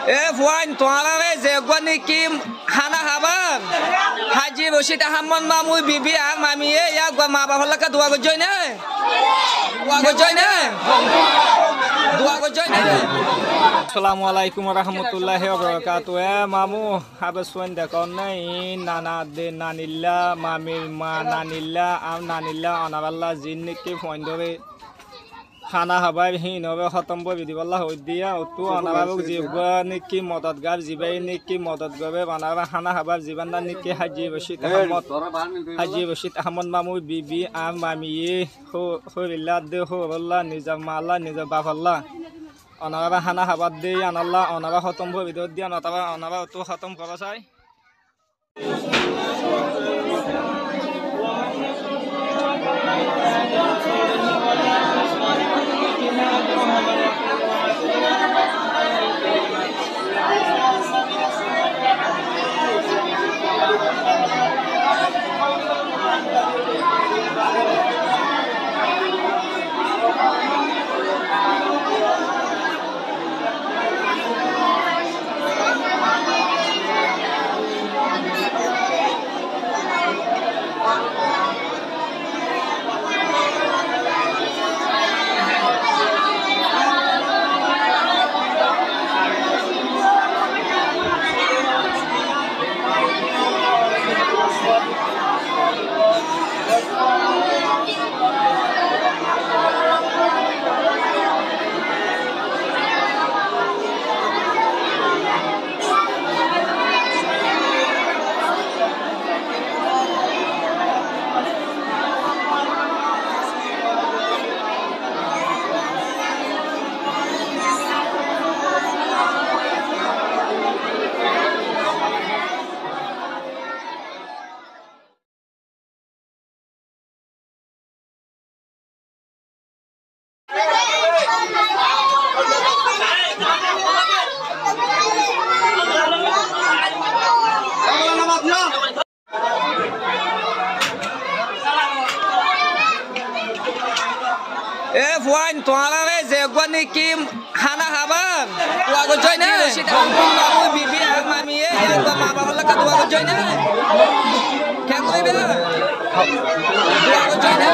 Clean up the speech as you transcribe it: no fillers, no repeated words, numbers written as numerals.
ফুয়াইন তোমার যে কি খানা খাবার হাজি রশিদ আহমদ মামুই বিবি আর মামি ইয়াক মা বাবার লাগে দোয়া করছই না আসসালামু আলাইকুম রহমতুল্লাহি ওয়া বারাকাতুহু মামু হাবসুন দেখুন নাই নানা দে নানিল্লা মামির মা নানিল্লা আর নানিল্লা অনাবাল্লা জিন্নিকি ফোন ধরে খানা হাবাই হিন হবে খতম বই দিবাল্লা হই দিয়া অতু অনাবাবক জিবা নিকি মদতগার জিবাই নিকি মদত গবে বানাবা খানা হাবার জিবান্না নিকি হাজি রশিদ আহমদ মামুই বিবি আর মামি হরিল্লা দে হরল্লা নিজা মাল্লা নিজা বাফাল্লা অনাবা খানা হাবার দে আনাল্লা অনাবা খতম বই দিয়া নতাবা অনাবা অতু খতম করা চাই ফুয়াইন তোমার যে কি খানা খাবার দোয়া করছই না রশিদ আহমদ মামুই বিবি আর মামি ইয়াক মা বাবার লাগে দোয়া করছই না কে কইবে দোয়া করছই না